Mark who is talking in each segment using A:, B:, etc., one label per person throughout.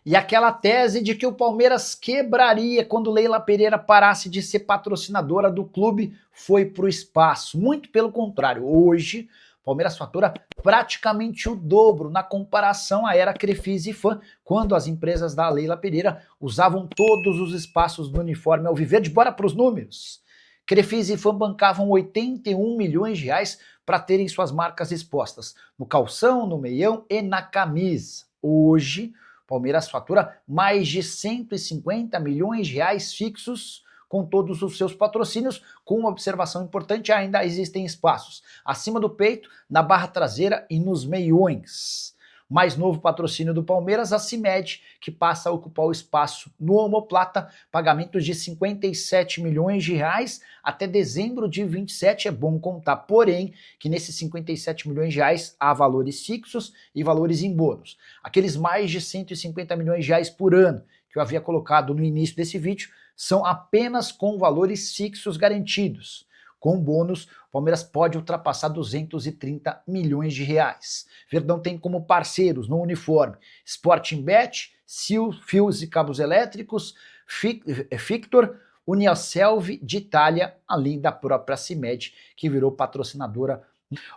A: E aquela tese de que o Palmeiras quebraria quando Leila Pereira parasse de ser patrocinadora do clube foi para o espaço. Muito pelo contrário, hoje o Palmeiras fatura praticamente o dobro na comparação à era Crefisa e Fã, quando as empresas da Leila Pereira usavam todos os espaços do uniforme alviverde. Bora para os números. Crefisa e Fã bancavam 81 milhões de reais para terem suas marcas expostas no calção, no meião e na camisa. Hoje, Palmeiras fatura mais de 150 milhões de reais fixos com todos os seus patrocínios, com uma observação importante: ainda existem espaços acima do peito, na barra traseira e nos meiões. Mais novo patrocínio do Palmeiras, a CIMED, que passa a ocupar o espaço no omoplata, pagamentos de 57 milhões de reais até dezembro de 27, é bom contar, porém, que nesses 57 milhões de reais há valores fixos e valores em bônus. Aqueles mais de 150 milhões de reais por ano que eu havia colocado no início desse vídeo são apenas com valores fixos garantidos. Com bônus, o Palmeiras pode ultrapassar 230 milhões de reais. Verdão tem como parceiros no uniforme Sporting Bet, Sil, Fios e Cabos Elétricos, Fictor, Uniaselv de Itália, além da própria CIMED, que virou patrocinadora.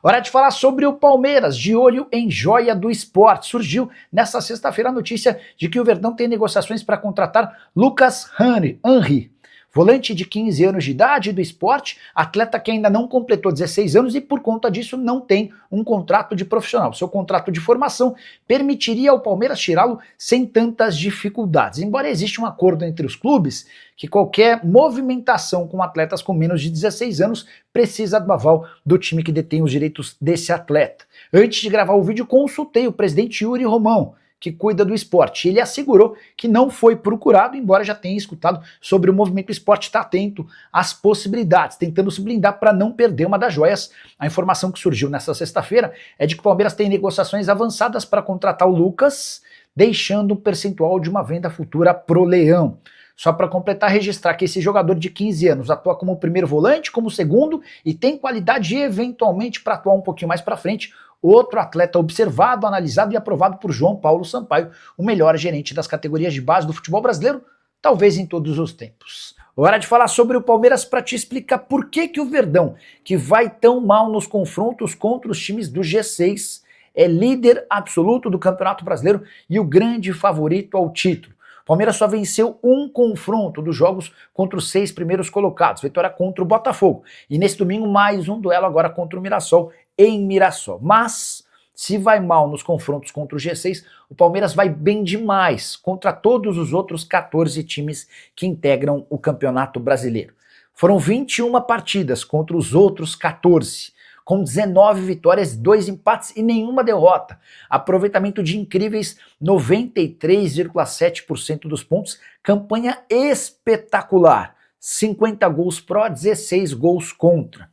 A: Hora de falar sobre o Palmeiras, de olho em joia do esporte. Surgiu nesta sexta-feira a notícia de que o Verdão tem negociações para contratar Lucas Henry, volante de 15 anos de idade do esporte, atleta que ainda não completou 16 anos e por conta disso não tem um contrato de profissional. Seu contrato de formação permitiria ao Palmeiras tirá-lo sem tantas dificuldades. Embora exista um acordo entre os clubes que qualquer movimentação com atletas com menos de 16 anos precisa do aval do time que detém os direitos desse atleta. Antes de gravar o vídeo, consultei o presidente Yuri Romão, que cuida do esporte. Ele assegurou que não foi procurado, embora já tenha escutado sobre o movimento. O esporte está atento às possibilidades, tentando se blindar para não perder uma das joias. A informação que surgiu nesta sexta-feira é de que o Palmeiras tem negociações avançadas para contratar o Lucas, deixando um percentual de uma venda futura pro Leão. Só para completar, registrar que esse jogador de 15 anos atua como primeiro volante, como segundo, e tem qualidade eventualmente para atuar um pouquinho mais para frente. Outro atleta observado, analisado e aprovado por João Paulo Sampaio, o melhor gerente das categorias de base do futebol brasileiro, talvez em todos os tempos. Hora de falar sobre o Palmeiras para te explicar por que o Verdão, que vai tão mal nos confrontos contra os times do G6, é líder absoluto do Campeonato Brasileiro e o grande favorito ao título. O Palmeiras só venceu um confronto dos jogos contra os 6 primeiros colocados, vitória contra o Botafogo. E nesse domingo mais um duelo agora contra o Mirassol, em Mirassol. Mas, se vai mal nos confrontos contra o G6, o Palmeiras vai bem demais contra todos os outros 14 times que integram o Campeonato Brasileiro. Foram 21 partidas contra os outros 14, com 19 vitórias, 2 empates e nenhuma derrota. Aproveitamento de incríveis 93,7% dos pontos, campanha espetacular. 50 gols pró, 16 gols contra.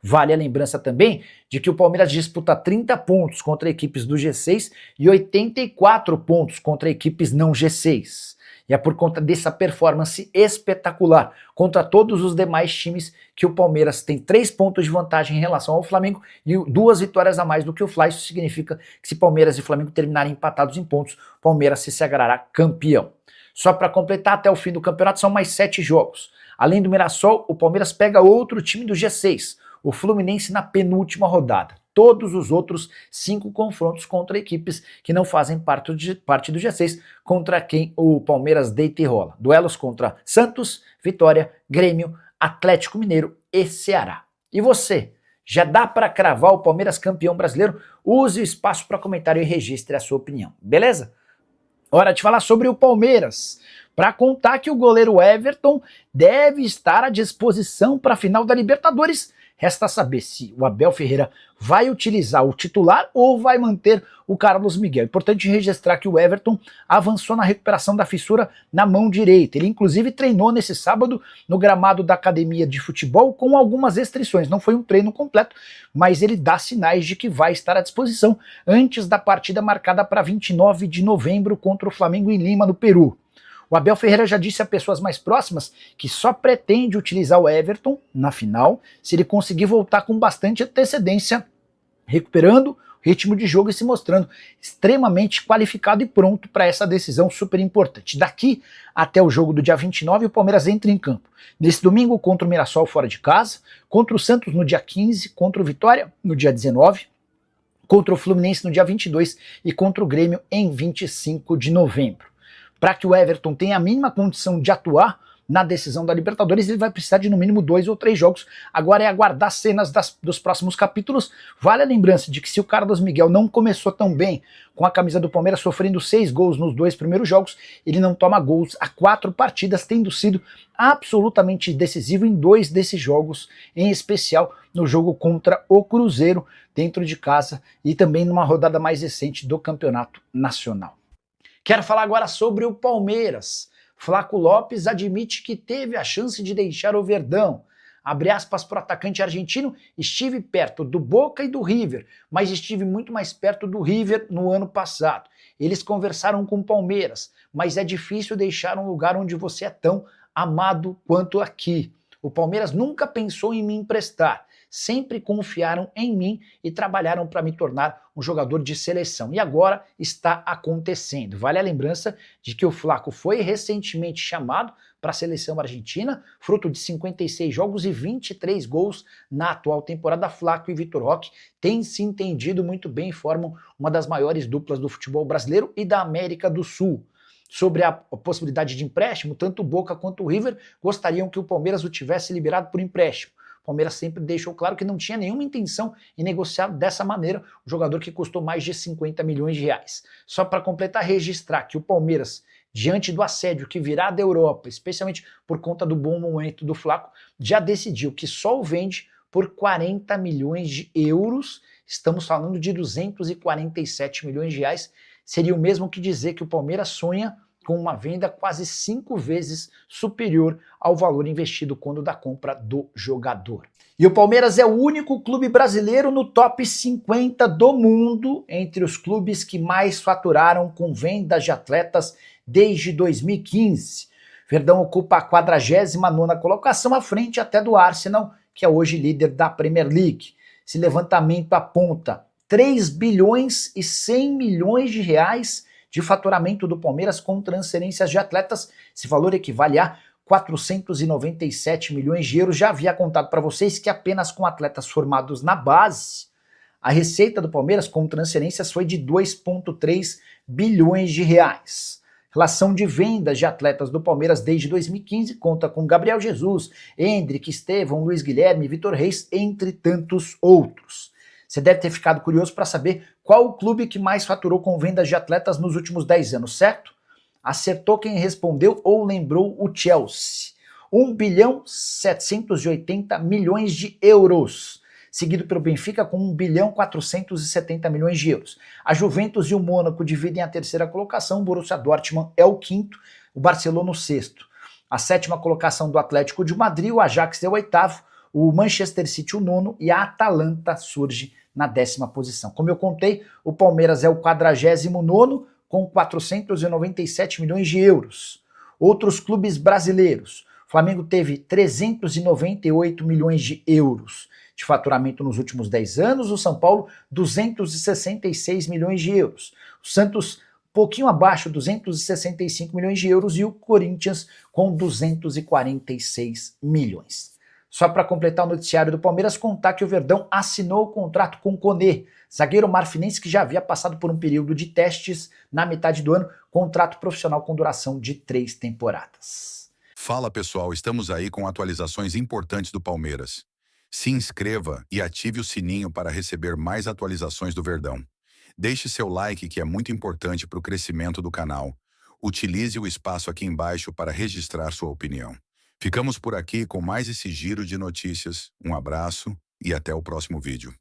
A: Vale a lembrança também de que o Palmeiras disputa 30 pontos contra equipes do G6 e 84 pontos contra equipes não G6. E é por conta dessa performance espetacular contra todos os demais times que o Palmeiras tem 3 pontos de vantagem em relação ao Flamengo e 2 vitórias a mais do que o Fla. Isso significa que se Palmeiras e Flamengo terminarem empatados em pontos, o Palmeiras se sagrará campeão. Só para completar, até o fim do campeonato são mais 7 jogos. Além do Mirassol, o Palmeiras pega outro time do G6, o Fluminense, na penúltima rodada. Todos os outros 5 confrontos contra equipes que não fazem parte do G6, contra quem o Palmeiras deita e rola. Duelos contra Santos, Vitória, Grêmio, Atlético Mineiro e Ceará. E você, já dá para cravar o Palmeiras campeão brasileiro? Use o espaço para comentário e registre a sua opinião, beleza? Hora de falar sobre o Palmeiras, para contar que o goleiro Everton deve estar à disposição para a final da Libertadores. Resta saber se o Abel Ferreira vai utilizar o titular ou vai manter o Carlos Miguel. Importante registrar que o Everton avançou na recuperação da fissura na mão direita. Ele inclusive treinou nesse sábado no gramado da academia de futebol com algumas restrições. Não foi um treino completo, mas ele dá sinais de que vai estar à disposição antes da partida marcada para 29 de novembro contra o Flamengo em Lima, no Peru. O Abel Ferreira já disse a pessoas mais próximas que só pretende utilizar o Everton na final se ele conseguir voltar com bastante antecedência, recuperando ritmo de jogo e se mostrando extremamente qualificado e pronto para essa decisão super importante. Daqui até o jogo do dia 29, o Palmeiras entra em campo. Nesse domingo contra o Mirassol fora de casa, contra o Santos no dia 15, contra o Vitória no dia 19, contra o Fluminense no dia 22 e contra o Grêmio em 25 de novembro. Para que o Everton tenha a mínima condição de atuar na decisão da Libertadores, ele vai precisar de no mínimo 2 ou 3 jogos. Agora é aguardar cenas dos próximos capítulos. Vale a lembrança de que se o Carlos Miguel não começou tão bem com a camisa do Palmeiras, sofrendo 6 gols nos 2 primeiros jogos, ele não toma gols há 4 partidas, tendo sido absolutamente decisivo em 2 desses jogos, em especial no jogo contra o Cruzeiro, dentro de casa, e também numa rodada mais recente do Campeonato Nacional. Quero falar agora sobre o Palmeiras. Flaco Lopes admite que teve a chance de deixar o Verdão. Abre aspas para o atacante argentino: estive perto do Boca e do River, mas estive muito mais perto do River no ano passado. Eles conversaram com o Palmeiras, mas é difícil deixar um lugar onde você é tão amado quanto aqui. O Palmeiras nunca pensou em me emprestar, sempre confiaram em mim e trabalharam para me tornar um jogador de seleção. E agora está acontecendo. Vale a lembrança de que o Flaco foi recentemente chamado para a seleção argentina, fruto de 56 jogos e 23 gols na atual temporada. Flaco e Vitor Roque têm se entendido muito bem e formam uma das maiores duplas do futebol brasileiro e da América do Sul. Sobre a possibilidade de empréstimo, tanto o Boca quanto o River gostariam que o Palmeiras o tivesse liberado por empréstimo. O Palmeiras sempre deixou claro que não tinha nenhuma intenção em negociar dessa maneira o jogador que custou mais de 50 milhões de reais. Só para completar, registrar que o Palmeiras, diante do assédio que virá da Europa, especialmente por conta do bom momento do Flaco, já decidiu que só o vende por 40 milhões de euros. Estamos falando de 247 milhões de reais. Seria o mesmo que dizer que o Palmeiras sonha com uma venda quase 5 vezes superior ao valor investido quando da compra do jogador. E o Palmeiras é o único clube brasileiro no top 50 do mundo entre os clubes que mais faturaram com vendas de atletas desde 2015. Verdão ocupa a 49ª colocação, à frente até do Arsenal, que é hoje líder da Premier League. Esse levantamento aponta 3 bilhões e 100 milhões de reais de faturamento do Palmeiras com transferências de atletas. Esse valor equivale a 497 milhões de euros. Já havia contado para vocês que apenas com atletas formados na base, a receita do Palmeiras com transferências foi de 2,3 bilhões de reais. Relação de vendas de atletas do Palmeiras desde 2015 conta com Gabriel Jesus, Endrick, Estevão, Luiz Guilherme, Vitor Reis, entre tantos outros. Você deve ter ficado curioso para saber qual o clube que mais faturou com vendas de atletas nos últimos 10 anos, certo? Acertou quem respondeu ou lembrou: o Chelsea. 1 bilhão 780 milhões de euros. Seguido pelo Benfica com 1 bilhão 470 milhões de euros. A Juventus e o Mônaco dividem a 3ª colocação, o Borussia Dortmund é o 5º, o Barcelona o 6º. A 7ª colocação do Atlético de Madrid, o Ajax é o 8º, o Manchester City o 9º e a Atalanta surge na 10ª posição. Como eu contei, o Palmeiras é o 49º com 497 milhões de euros. Outros clubes brasileiros: o Flamengo teve 398 milhões de euros de faturamento nos últimos 10 anos, o São Paulo 266 milhões de euros, o Santos pouquinho abaixo, 265 milhões de euros, e o Corinthians com 246 milhões. Só para completar o noticiário do Palmeiras, contar que o Verdão assinou o contrato com o Koné, zagueiro marfinense que já havia passado por um período de testes na metade do ano, contrato profissional com duração de 3 temporadas.
B: Fala pessoal, estamos aí com atualizações importantes do Palmeiras. Se inscreva e ative o sininho para receber mais atualizações do Verdão. Deixe seu like, que é muito importante para o crescimento do canal. Utilize o espaço aqui embaixo para registrar sua opinião. Ficamos por aqui com mais esse giro de notícias. Um abraço e até o próximo vídeo.